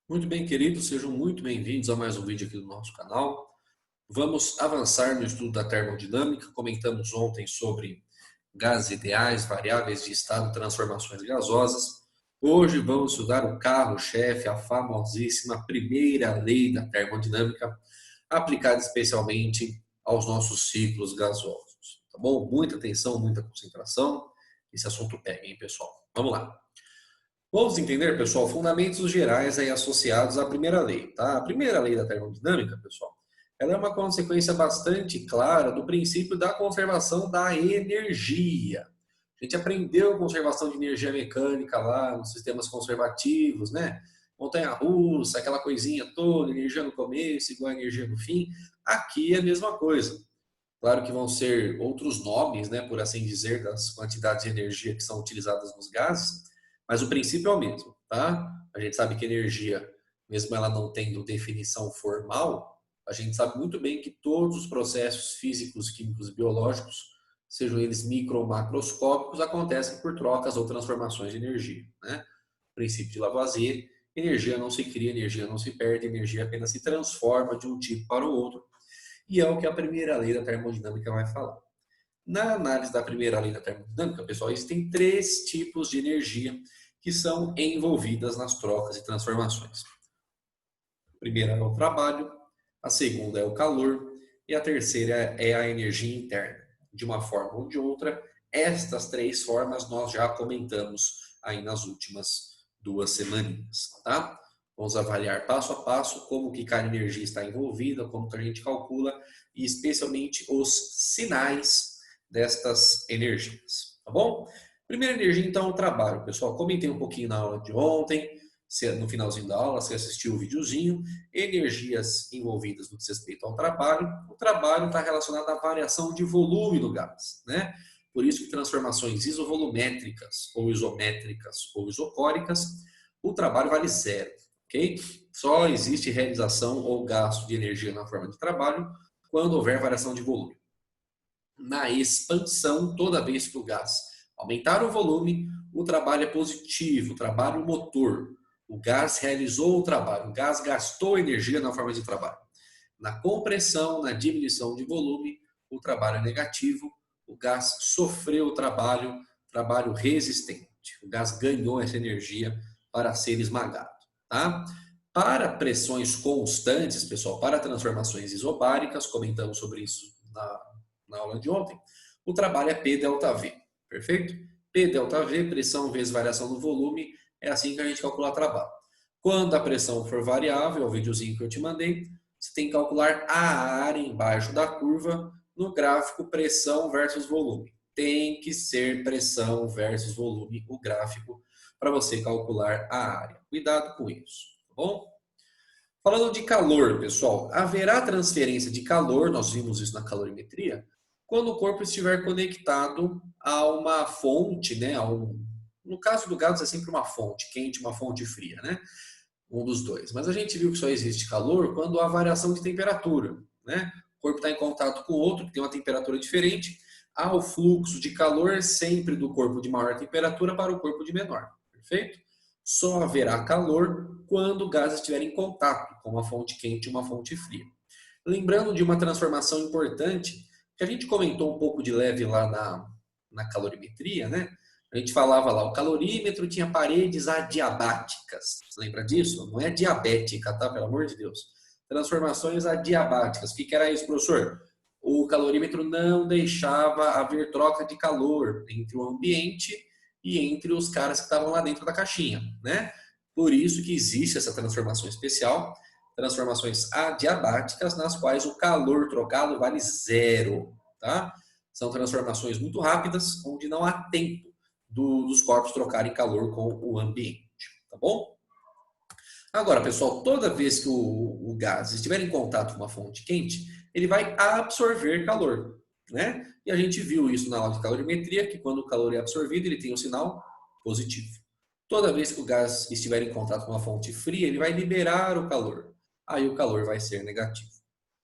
Muito bem, queridos, sejam muito bem-vindos a mais um vídeo aqui do nosso canal. Vamos avançar no estudo da termodinâmica. Comentamos ontem sobre gases ideais, variáveis de estado, transformações gasosas. Hoje vamos estudar o carro-chefe, a famosíssima primeira lei da termodinâmica, aplicada especialmente aos nossos ciclos gasosos. Tá bom? Muita atenção, muita concentração. Esse assunto pega, hein, pessoal? Vamos lá. Vamos entender, pessoal, fundamentos gerais aí associados à primeira lei, tá? A primeira lei da termodinâmica, pessoal, ela é uma consequência bastante clara do princípio da conservação da energia. A gente aprendeu conservação de energia mecânica lá nos sistemas conservativos, né? Montanha-russa, aquela coisinha toda, energia no começo igual a energia no fim. Aqui é a mesma coisa. Claro que vão ser outros nomes, né, por assim dizer, das quantidades de energia que são utilizadas nos gases, mas o princípio é o mesmo, tá? A gente sabe que energia, mesmo ela não tendo definição formal, a gente sabe muito bem que todos os processos físicos, químicos e biológicos, sejam eles micro ou macroscópicos, acontecem por trocas ou transformações de energia, né? Princípio de Lavoisier: energia não se cria, energia não se perde, energia apenas se transforma de um tipo para o outro, e é o que a primeira lei da termodinâmica vai falar. Na análise da primeira lei da termodinâmica, pessoal, existem três tipos de energia que são envolvidas nas trocas e transformações. A primeira é o trabalho, a segunda é o calor e a terceira é a energia interna. De uma forma ou de outra, estas três formas nós já comentamos aí nas últimas 2 semaninhas, tá? Vamos avaliar passo a passo como que cada energia está envolvida, como que a gente calcula e especialmente os sinais destas energias, tá bom? Primeira energia, então, o trabalho. Pessoal, comentei um pouquinho na aula de ontem, no finalzinho da aula, você assistiu o videozinho. Energias envolvidas no que diz respeito ao trabalho. O trabalho está relacionado à variação de volume do gás, né? Por isso que transformações isovolumétricas, ou isométricas, ou isocóricas, o trabalho vale zero, ok? Só existe realização ou gasto de energia na forma de trabalho quando houver variação de volume. Na expansão, toda vez que o gás aumentar o volume, o trabalho é positivo, o trabalho motor. O gás realizou o trabalho, o gás gastou energia na forma de trabalho. Na compressão, na diminuição de volume, o trabalho é negativo, o gás sofreu trabalho, trabalho resistente. O gás ganhou essa energia para ser esmagado, tá? Para pressões constantes, pessoal, para transformações isobáricas, comentamos sobre isso na aula de ontem, o trabalho é P delta V, perfeito? P delta V, pressão vezes variação do volume, é assim que a gente calcula trabalho. Quando a pressão for variável, é o videozinho que eu te mandei, você tem que calcular a área embaixo da curva no gráfico pressão versus volume. Tem que ser pressão versus volume o gráfico para você calcular a área. Cuidado com isso, tá bom? Falando de calor, pessoal, haverá transferência de calor, nós vimos isso na calorimetria, quando o corpo estiver conectado a uma fonte, né? No caso do gás é sempre uma fonte quente, uma fonte fria, né? Um dos dois. Mas a gente viu que só existe calor quando há variação de temperatura, né? O corpo está em contato com o outro, que tem uma temperatura diferente, há o fluxo de calor sempre do corpo de maior temperatura para o corpo de menor, perfeito? Só haverá calor quando o gás estiver em contato com uma fonte quente e uma fonte fria. Lembrando de uma transformação importante, que a gente comentou um pouco de leve lá na calorimetria, né? A gente falava lá, o calorímetro tinha paredes adiabáticas. Lembra disso? Não é diabética, tá? Pelo amor de Deus. Transformações adiabáticas. O que era isso, professor? O calorímetro não deixava haver troca de calor entre o ambiente e entre os caras que estavam lá dentro da caixinha, né? Por isso que existe essa transformação especial, transformações adiabáticas, nas quais o calor trocado vale zero, tá? São transformações muito rápidas, onde não há tempo dos corpos trocarem calor com o ambiente, tá bom? Agora, pessoal, toda vez que o gás estiver em contato com uma fonte quente, ele vai absorver calor, né? E a gente viu isso na aula de calorimetria, que quando o calor é absorvido, ele tem um sinal positivo. Toda vez que o gás estiver em contato com uma fonte fria, ele vai liberar o calor. Aí o calor vai ser negativo.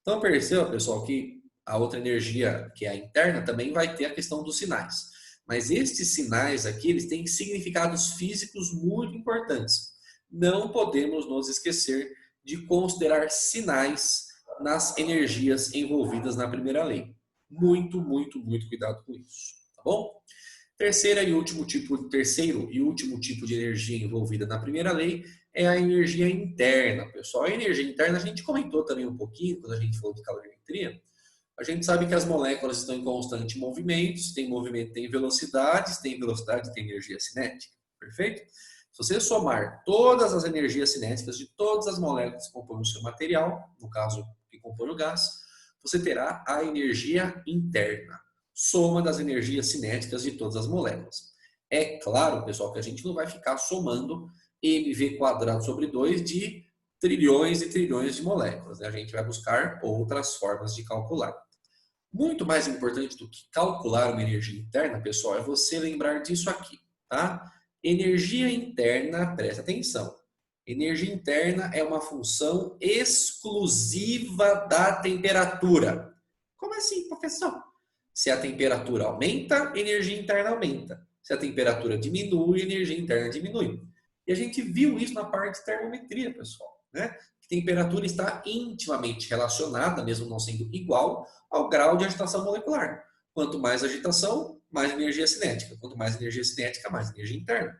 Então perceba, pessoal, que a outra energia, que é a interna, também vai ter a questão dos sinais. Mas estes sinais aqui, eles têm significados físicos muito importantes. não podemos nos esquecer de considerar sinais nas energias envolvidas na primeira lei. Muito, muito, muito cuidado com isso, tá bom? Terceiro e último tipo de energia envolvida na primeira lei é a energia interna, pessoal. A energia interna a gente comentou também um pouquinho quando a gente falou de calorimetria. A gente sabe que as moléculas estão em constante movimento, se tem movimento tem velocidade, se tem velocidade tem energia cinética, perfeito? Se você somar todas as energias cinéticas de todas as moléculas que compõem o seu material, no caso que compõe o gás, você terá a energia interna, soma das energias cinéticas de todas as moléculas. É claro, pessoal, que a gente não vai ficar somando mv² sobre 2 de trilhões e trilhões de moléculas, né? A gente vai buscar outras formas de calcular. Muito mais importante do que calcular uma energia interna, pessoal, é você lembrar disso aqui, tá? Energia interna, presta atenção. Energia interna é uma função exclusiva da temperatura. Como assim, professor? Se a temperatura aumenta, energia interna aumenta. Se a temperatura diminui, energia interna diminui. E a gente viu isso na parte de termometria, pessoal, né? Que temperatura está intimamente relacionada, mesmo não sendo igual, ao grau de agitação molecular. Quanto mais agitação, mais energia cinética. Quanto mais energia cinética, mais energia interna.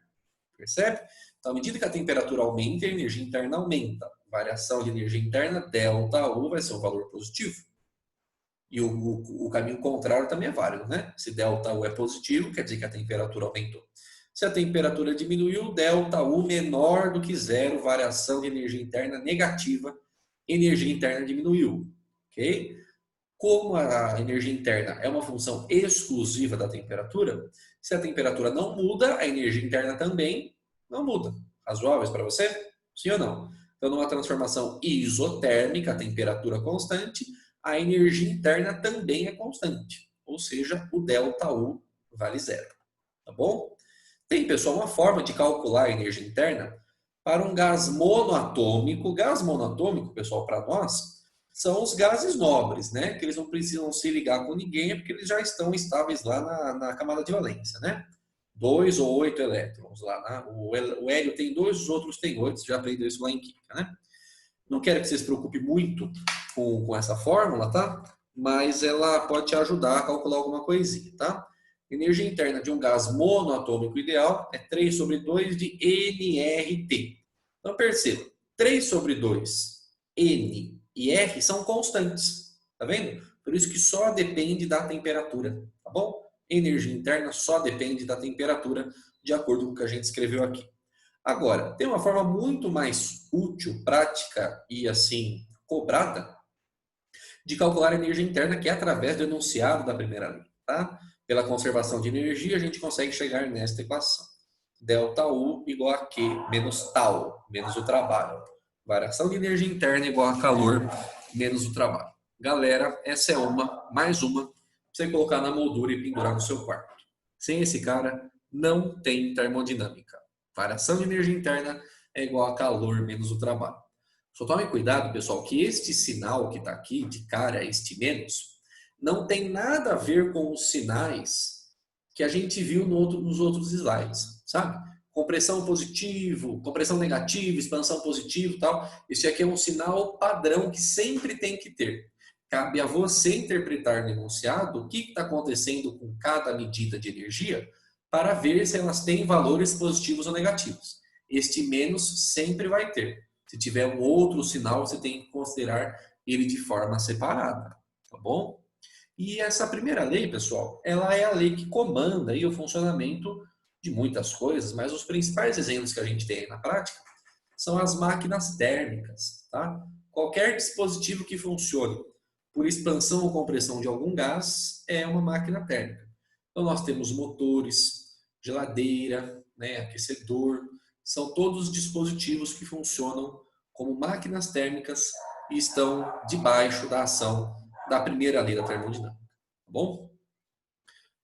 Percebe? Então, à medida que a temperatura aumenta, a energia interna aumenta. Variação de energia interna, ΔU, vai ser um valor positivo. E o caminho contrário também é válido, né? Se ΔU é positivo, quer dizer que a temperatura aumentou. Se a temperatura diminuiu, ΔU menor do que zero, variação de energia interna negativa, energia interna diminuiu. Ok? Como a energia interna é uma função exclusiva da temperatura, se a temperatura não muda, a energia interna também não muda. Razoáveis para você? Sim ou não? Então, numa transformação isotérmica, a temperatura constante, a energia interna também é constante. Ou seja, o ΔU vale zero. Tá bom? Tem, pessoal, uma forma de calcular a energia interna para um gás monoatômico. Gás monoatômico, pessoal, para nós, são os gases nobres, né? Que eles não precisam se ligar com ninguém, porque eles já estão estáveis lá na camada de valência, né? 2 ou 8 elétrons lá. O hélio tem 2, os outros têm 8, você já aprendeu isso lá em química, né? Não quero que você se preocupe muito com essa fórmula, tá? Mas ela pode te ajudar a calcular alguma coisinha, tá? Energia interna de um gás monoatômico ideal é 3 sobre 2 de nRT. Então, perceba, 3 sobre 2, N e R são constantes, tá vendo? Por isso que só depende da temperatura, tá bom? Energia interna só depende da temperatura, de acordo com o que a gente escreveu aqui. Agora, tem uma forma muito mais útil, prática e, assim, cobrada de calcular a energia interna, que é através do enunciado da primeira lei, tá? Pela conservação de energia, a gente consegue chegar nesta equação. ΔU igual a Q menos tal, menos o trabalho. Variação de energia interna igual a calor menos o trabalho. Galera, essa é mais uma, pra você colocar na moldura e pendurar no seu quarto. Sem esse cara, não tem termodinâmica. Variação de energia interna é igual a calor menos o trabalho. Só tome cuidado, pessoal, que este sinal que está aqui, de cara, este menos, não tem nada a ver com os sinais que a gente viu nos outros slides, sabe? Compressão positivo, compressão negativa, expansão positivo e tal. Isso aqui é um sinal padrão que sempre tem que ter. Cabe a você interpretar no enunciado o que está acontecendo com cada medida de energia para ver se elas têm valores positivos ou negativos. Este menos sempre vai ter. Se tiver um outro sinal, você tem que considerar ele de forma separada, tá bom? E essa primeira lei, pessoal, ela é a lei que comanda aí o funcionamento de muitas coisas, mas os principais exemplos que a gente tem aí na prática são as máquinas térmicas, tá? Qualquer dispositivo que funcione por expansão ou compressão de algum gás é uma máquina térmica. Então nós temos motores, geladeira, né, aquecedor, são todos dispositivos que funcionam como máquinas térmicas e estão debaixo da ação da primeira lei da termodinâmica. Tá bom?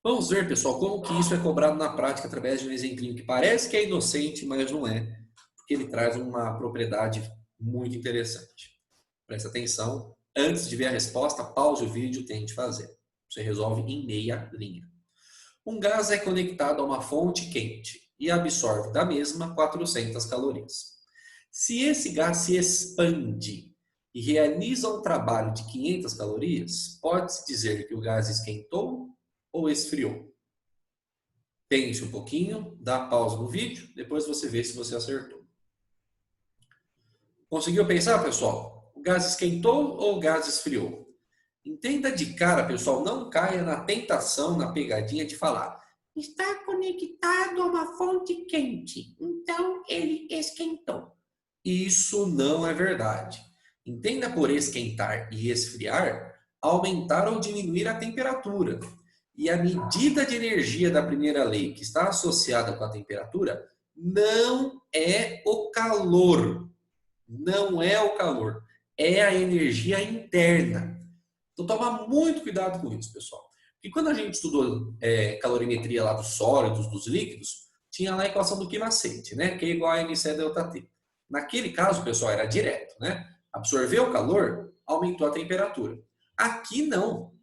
Vamos ver, pessoal, como que isso é cobrado na prática através de um exemplinho que parece que é inocente, mas não é, porque ele traz uma propriedade muito interessante. Presta atenção. Antes de ver a resposta, pause o vídeo e tente fazer. Você resolve em meia linha. Um gás é conectado a uma fonte quente e absorve da mesma 400 calorias. Se esse gás se expande e realiza um trabalho de 500 calorias, pode-se dizer que o gás esquentou ou esfriou? Pense um pouquinho, dá pausa no vídeo, depois você vê se você acertou. Conseguiu pensar, pessoal? O gás esquentou ou o gás esfriou? Entenda de cara, pessoal, não caia na tentação, na pegadinha de falar: está conectado a uma fonte quente, então ele esquentou. Isso não é verdade. Entenda por esquentar e esfriar, aumentar ou diminuir a temperatura. E a medida de energia da primeira lei, que está associada com a temperatura, não é o calor. Não é o calor. É a energia interna. Então, tomar muito cuidado com isso, pessoal. Porque quando a gente estudou calorimetria lá dos sólidos, dos líquidos, tinha lá a equação do Q-macete, né? Q igual a mc delta T. Naquele caso, pessoal, era direto, né? Absorveu o calor, aumentou a temperatura. Aqui não.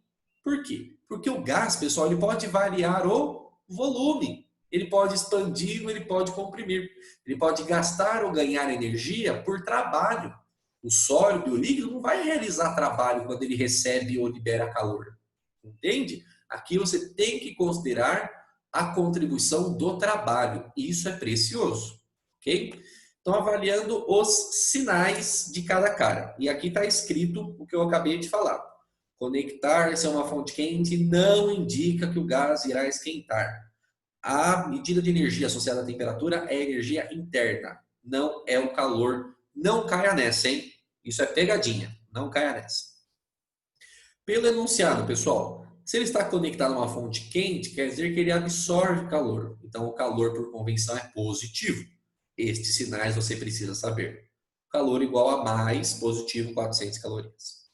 Por quê? Porque o gás, pessoal, ele pode variar o volume. Ele pode expandir ou ele pode comprimir. Ele pode gastar ou ganhar energia por trabalho. O sólido e o líquido não vai realizar trabalho quando ele recebe ou libera calor. Entende? Aqui você tem que considerar a contribuição do trabalho. E isso é precioso. Ok? Então, avaliando os sinais de cada cara. E aqui está escrito o que eu acabei de falar. Conectar-se a uma fonte quente não indica que o gás irá esquentar. A medida de energia associada à temperatura é energia interna, não é o calor. Não caia nessa, hein? Isso é pegadinha, não caia nessa. Pelo enunciado, pessoal, se ele está conectado a uma fonte quente, quer dizer que ele absorve calor. Então, o calor, por convenção, é positivo. Estes sinais você precisa saber. Calor igual a mais, positivo, 400 calorias.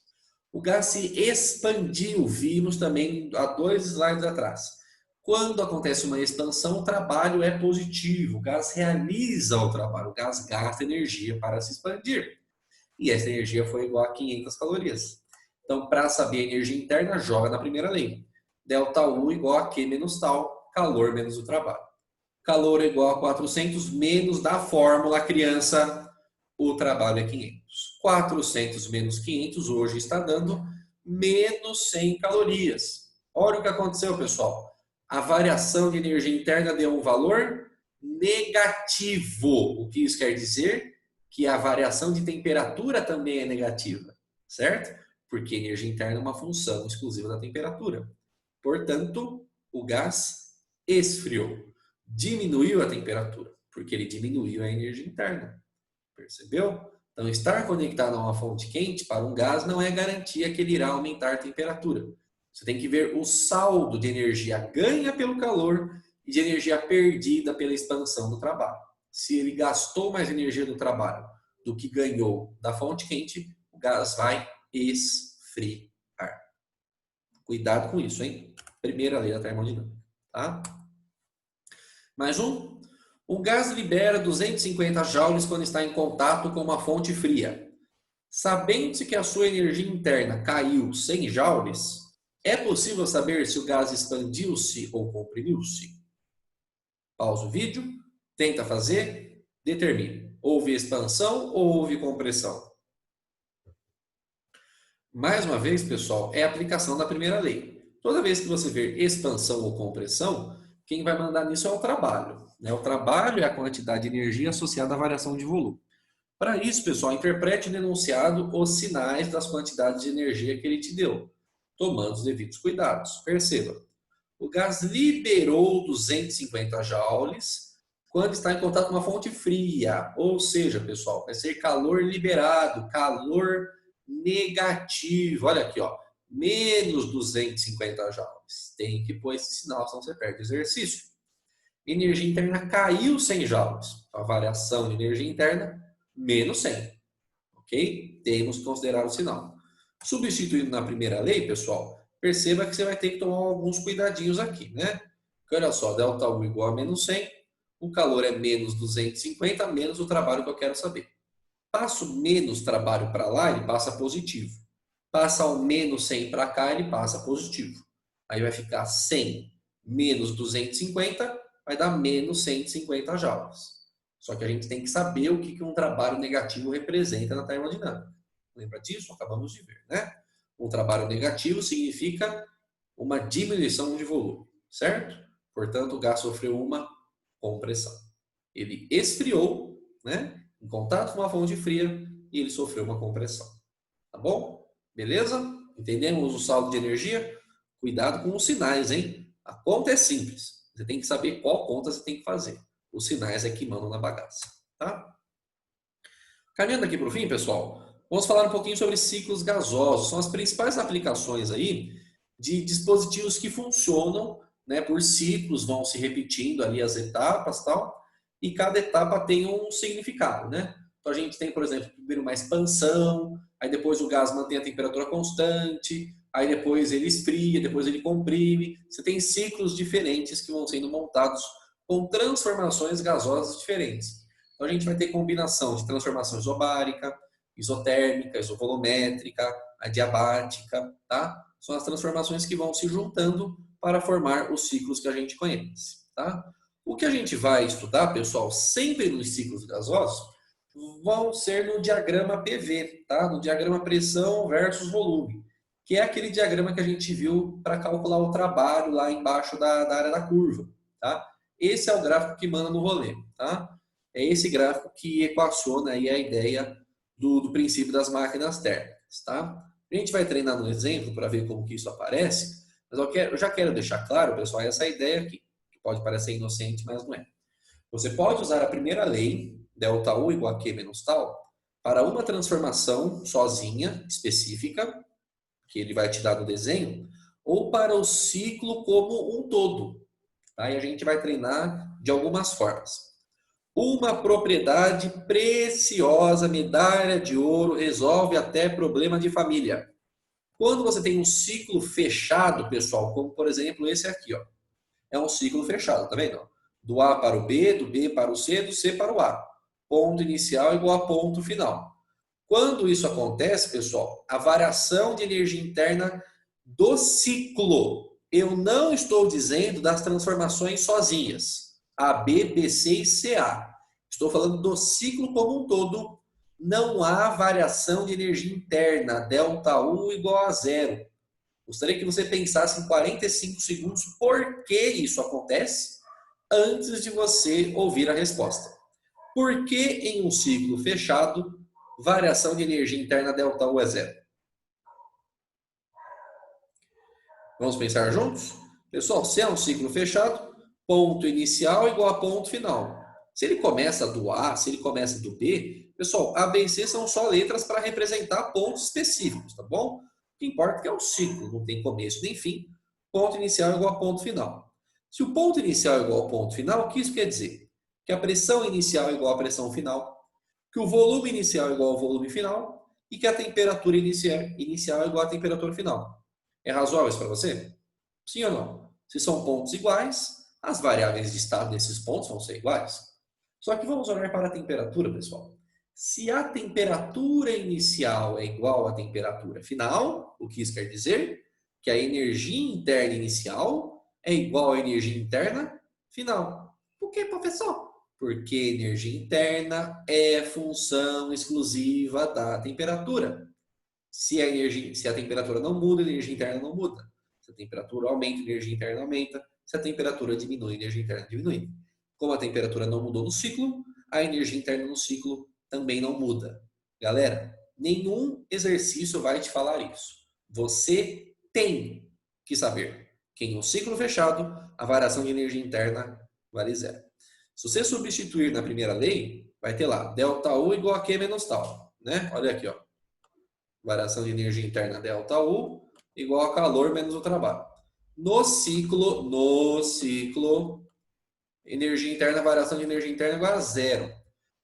O gás se expandiu, vimos também há 2 slides atrás. Quando acontece uma expansão, o trabalho é positivo. O gás realiza o trabalho, o gás gasta energia para se expandir. E essa energia foi igual a 500 calorias. Então, para saber a energia interna, joga na primeira lei. Delta U igual a Q menos tal, calor menos o trabalho. Calor é igual a 400 menos da fórmula, criança, o trabalho é 500. 400 menos 500 hoje está dando menos 100 calorias. Olha o que aconteceu, pessoal. A variação de energia interna deu um valor negativo. O que isso quer dizer? Que a variação de temperatura também é negativa, certo? Porque a energia interna é uma função exclusiva da temperatura. Portanto, o gás esfriou. Diminuiu a temperatura, porque ele diminuiu a energia interna. Percebeu? Então, estar conectado a uma fonte quente para um gás não é garantia que ele irá aumentar a temperatura. Você tem que ver o saldo de energia ganha pelo calor e de energia perdida pela expansão do trabalho. Se ele gastou mais energia do trabalho do que ganhou da fonte quente, o gás vai esfriar. Cuidado com isso, hein? Primeira lei da termodinâmica, tá? Mais um. O gás libera 250 joules quando está em contato com uma fonte fria. Sabendo-se que a sua energia interna caiu 100 joules, é possível saber se o gás expandiu-se ou comprimiu-se? Pausa o vídeo, tenta fazer, determine. Houve expansão ou houve compressão? Mais uma vez, pessoal, é a aplicação da primeira lei. Toda vez que você ver expansão ou compressão, quem vai mandar nisso é o trabalho. O trabalho é a quantidade de energia associada à variação de volume. Para isso, pessoal, interprete no enunciado os sinais das quantidades de energia que ele te deu, tomando os devidos cuidados. Perceba, o gás liberou 250 joules quando está em contato com uma fonte fria. Ou seja, pessoal, vai ser calor liberado, calor negativo. Olha aqui, ó, menos 250 joules. Tem que pôr esse sinal, senão você perde o exercício. Energia interna caiu 100 joules. A variação de energia interna, menos 100. Ok? Temos que considerar o sinal. Substituindo na primeira lei, pessoal, perceba que você vai ter que tomar alguns cuidadinhos aqui, né? Porque olha só, delta U igual a menos 100, o calor é menos 250, menos o trabalho que eu quero saber. Passo menos trabalho para lá, ele passa positivo. Passa ao menos 100 para cá, ele passa positivo. Aí vai ficar 100 menos 250, vai dar menos 150 joules. Só que a gente tem que saber o que um trabalho negativo representa na termodinâmica. Lembra disso? Acabamos de ver, né? Um trabalho negativo significa uma diminuição de volume, certo? Portanto, o gás sofreu uma compressão. Ele esfriou, né? Em contato com uma fonte fria e ele sofreu uma compressão. Tá bom? Beleza? Entendemos o saldo de energia? Cuidado com os sinais, hein? A conta é simples. Você tem que saber qual conta você tem que fazer. Os sinais é que mandam na bagaça, tá? Caminhando aqui para o fim, pessoal, vamos falar um pouquinho sobre ciclos gasosos. São as principais aplicações aí de dispositivos que funcionam, né, por ciclos, vão se repetindo ali as etapas, tal, e cada etapa tem um significado, né? Então a gente tem, por exemplo, primeiro uma expansão, aí depois o gás mantém a temperatura constante, aí depois ele esfria, depois ele comprime. Você tem ciclos diferentes que vão sendo montados com transformações gasosas diferentes. Então a gente vai ter combinação de transformação isobárica, isotérmica, isovolumétrica, adiabática, tá? São as transformações que vão se juntando para formar os ciclos que a gente conhece, tá? O que a gente vai estudar, pessoal, sempre nos ciclos gasosos, vão ser no diagrama PV, tá? No diagrama pressão versus volume, que é aquele diagrama que a gente viu para calcular o trabalho lá embaixo da área da curva, tá? Esse é o gráfico que manda no rolê, tá? É esse gráfico que equaciona aí a ideia do princípio das máquinas térmicas, tá? A gente vai treinar no exemplo para ver como que isso aparece, mas eu já quero deixar claro, pessoal, essa ideia aqui, que pode parecer inocente, mas não é. Você pode usar a primeira lei, ΔU igual a Q menos tal, para uma transformação sozinha, específica, que ele vai te dar no desenho, ou para o ciclo como um todo. Tá? E a gente vai treinar de algumas formas. Uma propriedade preciosa, medalha de ouro, resolve até problema de família. Quando você tem um ciclo fechado, pessoal, como por exemplo esse aqui, ó, é um ciclo fechado, tá vendo? Do A para o B, do B para o C, do C para o A. Ponto inicial igual a ponto final. Quando isso acontece, pessoal, a variação de energia interna do ciclo, eu não estou dizendo das transformações sozinhas, A, B, B, C e CA. Estou falando do ciclo como um todo. Não há variação de energia interna, ΔU igual a zero. Gostaria que você pensasse em 45 segundos por que isso acontece antes de você ouvir a resposta. Por que em um ciclo fechado, variação de energia interna ΔU é zero? Vamos pensar juntos? Pessoal, se é um ciclo fechado, ponto inicial igual a ponto final. Se ele começa do A, se ele começa do B, pessoal, A, B e C são só letras para representar pontos específicos, tá bom? O que importa é que é um ciclo, não tem começo nem fim. Ponto inicial igual a ponto final. Se o ponto inicial é igual ao ponto final, o que isso quer dizer? Que a pressão inicial é igual à pressão final, que o volume inicial é igual ao volume final e que a temperatura inicial é igual à temperatura final. É razoável isso para você? Sim ou não? Se são pontos iguais, as variáveis de estado desses pontos vão ser iguais. Só que vamos olhar para a temperatura, pessoal. Se a temperatura inicial é igual à temperatura final, o que isso quer dizer? Que a energia interna inicial é igual à energia interna final. Por que, professor? Porque energia interna é função exclusiva da temperatura. Se a temperatura não muda, a energia interna não muda. Se a temperatura aumenta, a energia interna aumenta. Se a temperatura diminui, a energia interna diminui. Como a temperatura não mudou no ciclo, a energia interna no ciclo também não muda. Galera, nenhum exercício vai te falar isso. Você tem que saber que em um ciclo fechado, a variação de energia interna vale zero. Se você substituir na primeira lei, vai ter lá ΔU igual a Q menos tal. Né? Olha aqui, ó. Variação de energia interna ΔU igual a calor menos o trabalho. No ciclo, energia interna, variação de energia interna é igual a zero.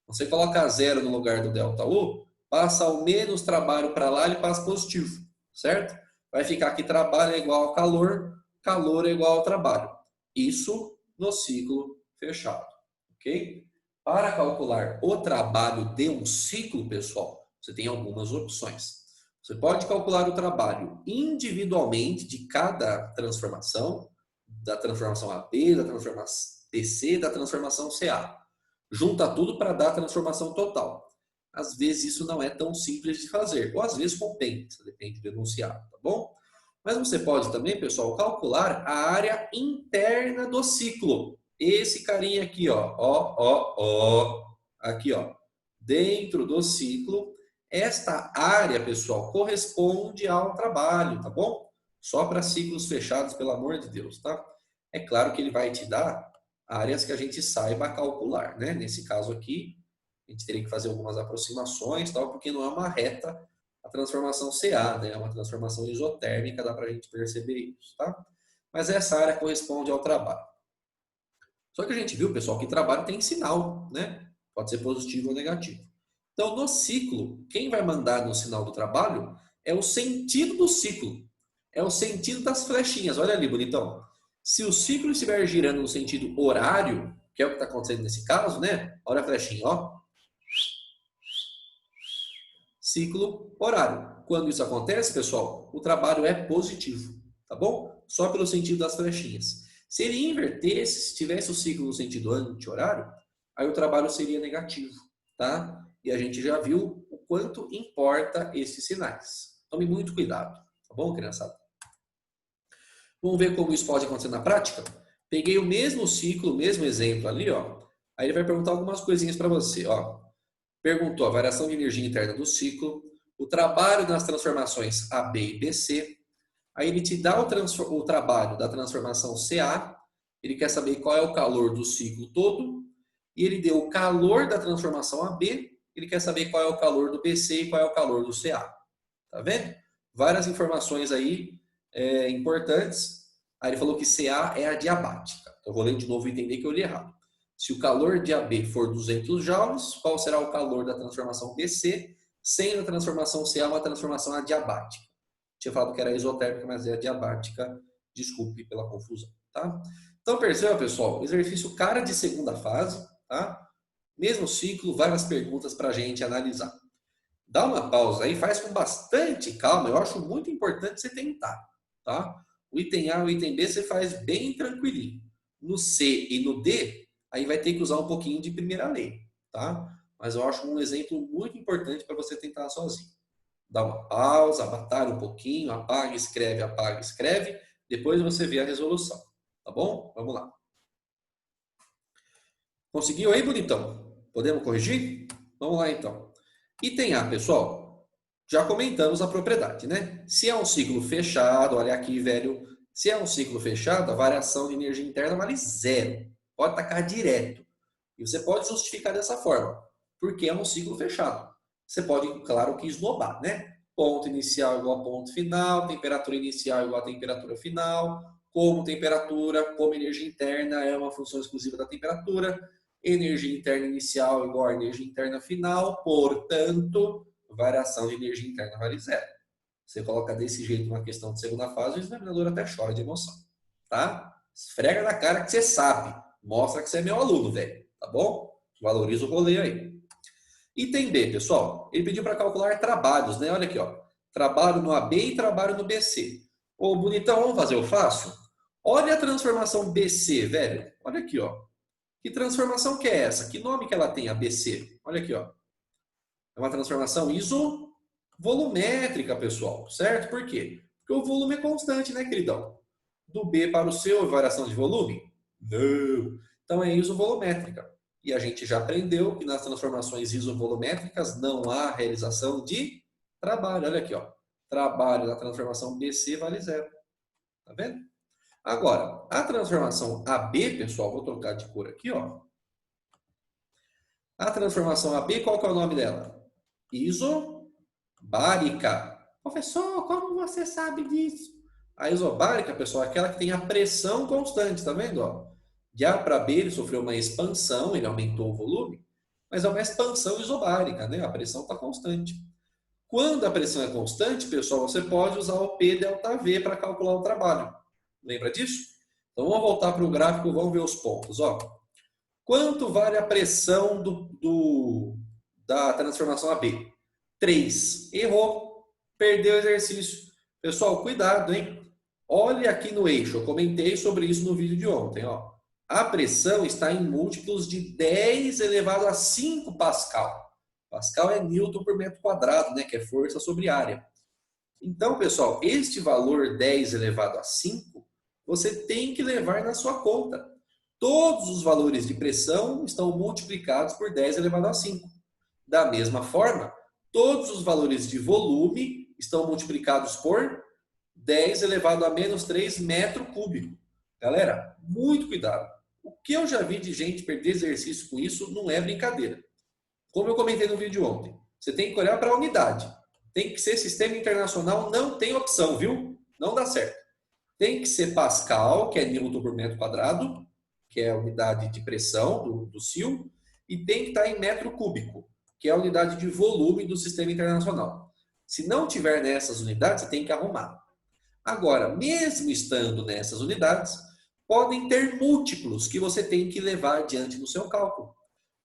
Você coloca zero no lugar do ΔU, passa o menos trabalho para lá, ele passa positivo, certo? Vai ficar que trabalho é igual a calor, calor é igual ao trabalho. Isso no ciclo fechado, ok? Para calcular o trabalho de um ciclo, pessoal, você tem algumas opções. Você pode calcular o trabalho individualmente de cada transformação, da transformação AB, da transformação DC, da transformação CA. junta tudo para dar a transformação total. Às vezes isso não é tão simples de fazer, ou às vezes compensa, depende do enunciado, tá bom? Mas você pode também, pessoal, calcular a área interna do ciclo. Esse carinha aqui, aqui, dentro do ciclo, esta área, pessoal, corresponde ao trabalho, tá bom? Só para ciclos fechados, pelo amor de Deus, tá? É claro que ele vai te dar áreas que a gente saiba calcular, né? Nesse caso aqui, a gente teria que fazer algumas aproximações, tal, porque não é uma reta a transformação CA, né? É uma transformação isotérmica, dá para a gente perceber isso, tá? Mas essa área corresponde ao trabalho. Só que a gente viu, pessoal, que trabalho tem sinal, né? Pode ser positivo ou negativo. Então, no ciclo, quem vai mandar no sinal do trabalho é o sentido do ciclo. É o sentido das flechinhas. Olha ali, bonitão. Se o ciclo estiver girando no sentido horário, que é o que está acontecendo nesse caso, né? Olha a flechinha, ó. Ciclo horário. Quando isso acontece, pessoal, o trabalho é positivo, tá bom? Só pelo sentido das flechinhas. Se ele invertesse, se tivesse o ciclo no sentido anti-horário, aí o trabalho seria negativo, tá? E a gente já viu o quanto importa esses sinais. Tome muito cuidado, tá bom, criançada? Vamos ver como isso pode acontecer na prática? Peguei o mesmo ciclo, o mesmo exemplo ali, ó. Aí ele vai perguntar algumas coisinhas para você, ó. Perguntou a variação de energia interna do ciclo, o trabalho nas transformações AB e BC. Aí ele te dá o trabalho da transformação CA, ele quer saber qual é o calor do ciclo todo, e ele deu o calor da transformação AB, ele quer saber qual é o calor do BC e qual é o calor do CA. Tá vendo? Várias informações aí importantes. Aí ele falou que CA é adiabática. Eu vou ler de novo e entender que eu li errado. Se o calor de AB for 200 joules, qual será o calor da transformação BC? Sendo a transformação CA uma transformação adiabática. Tinha falado que era isotérmica, mas é adiabática. Desculpe pela confusão, tá? Então perceba, pessoal, exercício cara de segunda fase, tá? Mesmo ciclo, várias perguntas para a gente analisar. Dá uma pausa aí, faz com bastante calma. Eu acho muito importante você tentar, tá? O item A e o item B você faz bem tranquilinho. No C e no D, aí vai ter que usar um pouquinho de primeira lei, tá? Mas eu acho um exemplo muito importante para você tentar sozinho. Dá uma pausa, batalha um pouquinho, apaga, escreve. Depois você vê a resolução, tá bom? Vamos lá. Conseguiu aí, bonitão? Podemos corrigir? Vamos lá, então. Item A, pessoal, já comentamos a propriedade, né? Se é um ciclo fechado, olha aqui, velho. Se é um ciclo fechado, a variação de energia interna vale zero. Pode tacar direto. E você pode justificar dessa forma, porque é um ciclo fechado. Você pode, claro, que esnobar, né? Ponto inicial igual a ponto final, temperatura inicial igual a temperatura final, como energia interna é uma função exclusiva da temperatura, energia interna inicial igual a energia interna final, portanto, variação de energia interna vale zero. Você coloca desse jeito uma questão de segunda fase, o examinador até chora de emoção, tá? Esfrega na cara que você sabe, mostra que você é meu aluno, velho, tá bom? Valoriza o rolê aí. Item B, pessoal, ele pediu para calcular trabalhos, né? Olha aqui, ó, trabalho no AB e trabalho no BC. Ô, bonitão, vamos fazer o fácil? Olha a transformação BC, velho. Olha aqui, ó. Que transformação que é essa? Que nome que ela tem, a BC? Olha aqui, ó. É uma transformação isovolumétrica, pessoal, certo? Por quê? Porque o volume é constante, né, queridão? Do B para o C, houve variação de volume? Não. Então é isovolumétrica. E a gente já aprendeu que nas transformações isovolumétricas não há realização de trabalho. Olha aqui, ó. Trabalho da transformação BC vale zero. Tá vendo? Agora, a transformação AB, pessoal, vou trocar de cor aqui, ó. A transformação AB, qual que é o nome dela? Isobárica. Professor, como você sabe disso? A isobárica, pessoal, é aquela que tem a pressão constante, tá vendo? Ó? De A para B, ele sofreu uma expansão, ele aumentou o volume, mas é uma expansão isobárica, né? A pressão está constante. Quando a pressão é constante, pessoal, você pode usar o P delta V para calcular o trabalho. Lembra disso? Então vamos voltar para o gráfico, vamos ver os pontos. Ó. Quanto vale a pressão da transformação AB? 3. Errou. Perdeu o exercício. Pessoal, cuidado, hein? Olhe aqui no eixo. Eu comentei sobre isso no vídeo de ontem. Ó. A pressão está em múltiplos de 10 elevado a 5 Pascal. Pascal é Newton por metro quadrado, né? Que é força sobre área. Então, pessoal, este valor 10 elevado a 5, você tem que levar na sua conta. Todos os valores de pressão estão multiplicados por 10 elevado a 5. Da mesma forma, todos os valores de volume estão multiplicados por 10 elevado a menos 3 metro cúbico. Galera, muito cuidado. O que eu já vi de gente perder exercício com isso não é brincadeira. Como eu comentei no vídeo ontem, você tem que olhar para a unidade. Tem que ser sistema internacional, não tem opção, viu? Não dá certo. Tem que ser Pascal, que é Newton por metro quadrado, que é a unidade de pressão do SIL, e tem que estar em metro cúbico, que é a unidade de volume do sistema internacional. Se não tiver nessas unidades, você tem que arrumar. Agora, mesmo estando nessas unidades, podem ter múltiplos que você tem que levar adiante no seu cálculo.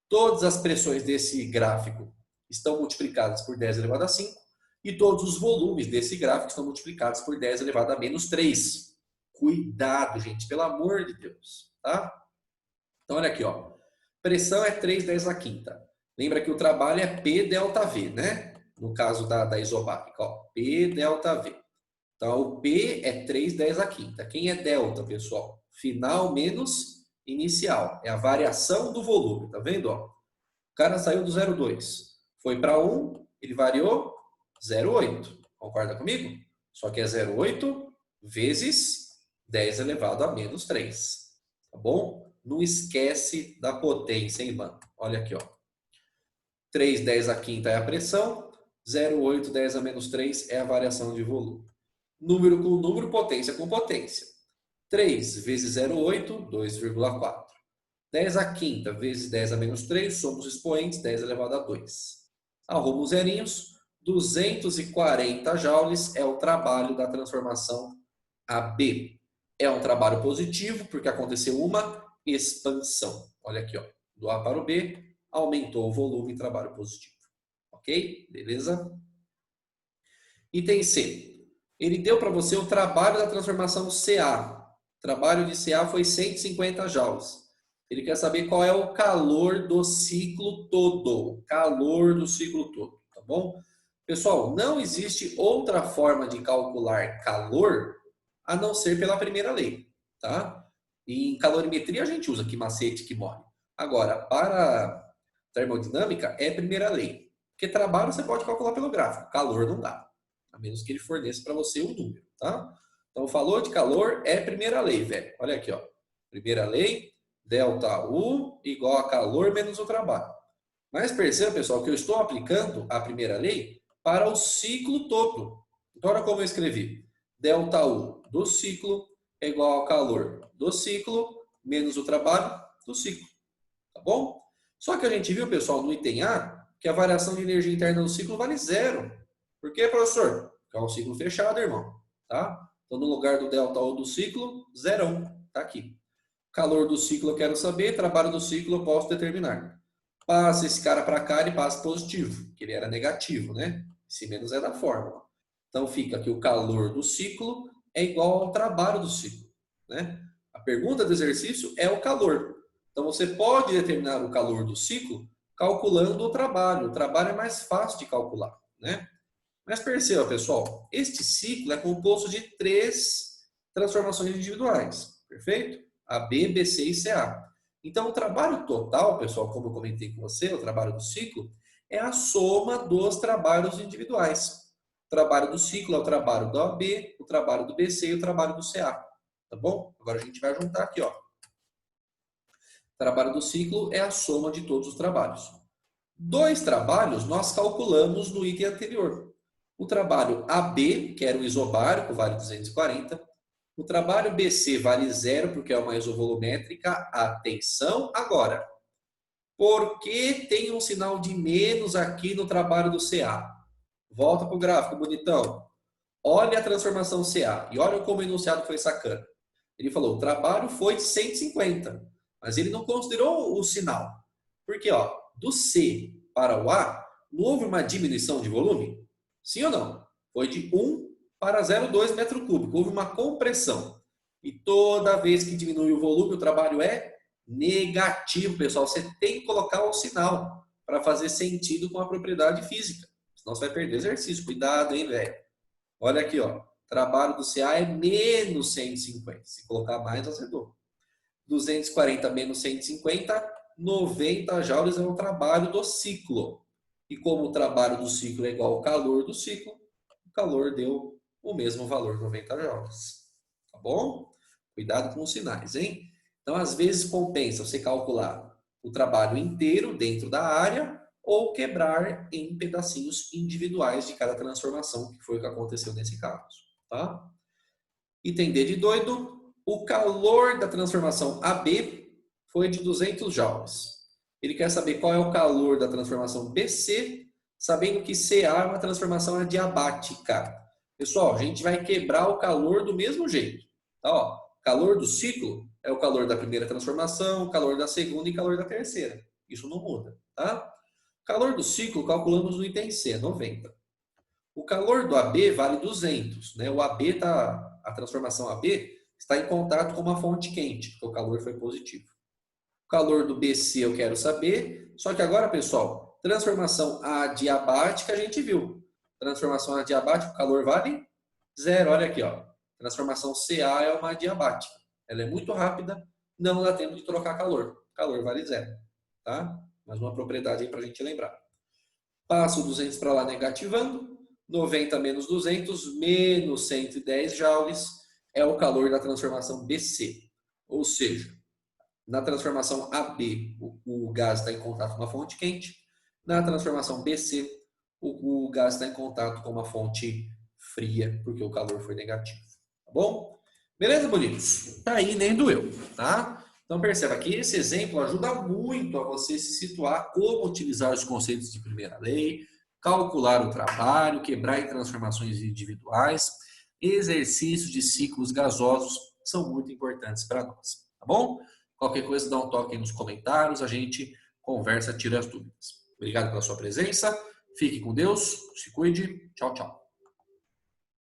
Todas as pressões desse gráfico estão multiplicadas por 10 elevado a 5 e todos os volumes desse gráfico estão multiplicados por 10 elevado a menos 3. Cuidado, gente, pelo amor de Deus, tá? Então, olha aqui, ó. Pressão é 3 10 a quinta. Lembra que o trabalho é P delta V, né? No caso da isobárica, ó. P delta V. Então, o P é 3 10 a quinta. Quem é delta, pessoal? Final menos inicial. É a variação do volume, tá vendo? Ó? O cara saiu do 0,2. Foi para 1, ele variou 0,8. Concorda comigo? Só que é 0,8 vezes 10 elevado a menos 3. Tá bom? Não esquece da potência, hein, mano? Olha aqui, ó. 3 10 a quinta é a pressão. 0,8 10 a menos 3 é a variação de volume. Número com número, potência com potência. 3 vezes 0,8, 2,4. 10 a quinta vezes 10 a menos 3, somos expoentes, 10 elevado a 2. Arruma os zerinhos, 240 joules é o trabalho da transformação AB. É um trabalho positivo, porque aconteceu uma expansão. Olha aqui, ó, do A para o B, aumentou o volume, trabalho positivo. Ok? Beleza? Item C. Ele deu para você o trabalho da transformação CA. O trabalho de CA foi 150 joules. Ele quer saber qual é o calor do ciclo todo. Calor do ciclo todo, tá bom? Pessoal, não existe outra forma de calcular calor a não ser pela primeira lei, tá? E em calorimetria a gente usa que macete que morre. Agora, para termodinâmica é primeira lei. Porque trabalho você pode calcular pelo gráfico, calor não dá. A menos que ele forneça para você o número, tá? Então, falou de calor, é primeira lei, velho. Olha aqui, ó. Primeira lei, delta U igual a calor menos o trabalho. Mas perceba, pessoal, que eu estou aplicando a primeira lei para o ciclo todo. Então, olha como eu escrevi. Delta U do ciclo é igual ao calor do ciclo menos o trabalho do ciclo. Tá bom? Só que a gente viu, pessoal, no item A, que a variação de energia interna do ciclo vale 0. Por quê, professor? Porque é um ciclo fechado, irmão. Tá? Então, no lugar do delta U do ciclo, 0. Tá aqui. Calor do ciclo eu quero saber, trabalho do ciclo eu posso determinar. Passa esse cara para cá, ele passa positivo, que ele era negativo, né? Esse menos é da fórmula. Então, fica que o calor do ciclo é igual ao trabalho do ciclo, né? A pergunta do exercício é o calor. Então, você pode determinar o calor do ciclo calculando o trabalho. O trabalho é mais fácil de calcular, né? Mas perceba, pessoal, este ciclo é composto de 3 transformações individuais, perfeito? A, B, BC e CA. Então, o trabalho total, pessoal, como eu comentei com você, o trabalho do ciclo, é a soma dos trabalhos individuais. O trabalho do ciclo é o trabalho do AB, o trabalho do BC e o trabalho do CA. Tá bom? Agora a gente vai juntar aqui, ó. O trabalho do ciclo é a soma de todos os trabalhos. 2 trabalhos nós calculamos no item anterior. O trabalho AB, que era o isobárico, vale 240. O trabalho BC vale 0, porque é uma isovolumétrica. Atenção agora. Por que tem um sinal de menos aqui no trabalho do CA? Volta para o gráfico, bonitão. Olha a transformação CA e olha como o enunciado foi sacana. Ele falou, o trabalho foi de 150, mas ele não considerou o sinal. Porque, ó, do C para o A, não houve uma diminuição de volume? Sim ou não? Foi de 1 para 0,2 metro cúbico. Houve uma compressão. E toda vez que diminui o volume, o trabalho é negativo, pessoal. Você tem que colocar o sinal para fazer sentido com a propriedade física. Senão você vai perder exercício. Cuidado, hein, velho? Olha aqui, ó. Trabalho do CA é menos 150. Se colocar mais, azedou. 240 menos 150, 90 joules é o trabalho do ciclo. E como o trabalho do ciclo é igual ao calor do ciclo, o calor deu o mesmo valor, 90 joules. Tá bom? Cuidado com os sinais, hein? Então, às vezes, compensa você calcular o trabalho inteiro dentro da área ou quebrar em pedacinhos individuais de cada transformação, que foi o que aconteceu nesse caso. Tá? Item D de doido, o calor da transformação AB foi de 200 joules. Ele quer saber qual é o calor da transformação BC, sabendo que CA é uma transformação adiabática. Pessoal, a gente vai quebrar o calor do mesmo jeito. Tá, ó, calor do ciclo é o calor da primeira transformação, calor da segunda e calor da terceira. Isso não muda, tá? Calor do ciclo calculamos no item C, 90. O calor do AB vale 200, né? O AB a transformação AB está em contato com uma fonte quente, porque o calor foi positivo. O calor do BC eu quero saber, só que agora, pessoal, transformação adiabática a gente viu. Transformação adiabática, o calor vale 0. Olha aqui, ó. Transformação CA é uma adiabática. Ela é muito rápida, não dá tempo de trocar calor. Calor vale 0, tá? Mais uma propriedade aí para a gente lembrar. Passo o 200 para lá negativando. 90 menos 200 menos 110 joules é o calor da transformação BC. Ou seja, na transformação AB, o gás está em contato com uma fonte quente. Na transformação BC, o gás está em contato com uma fonte fria, porque o calor foi negativo. Tá bom? Beleza, bonitos? Tá aí, nem doeu, tá? Então perceba que esse exemplo ajuda muito a você se situar como utilizar os conceitos de primeira lei, calcular o trabalho, quebrar em transformações individuais, exercícios de ciclos gasosos são muito importantes para nós, tá bom? Qualquer coisa, dá um toque aí nos comentários, a gente conversa, tira as dúvidas. Obrigado pela sua presença, fique com Deus, se cuide, tchau, tchau.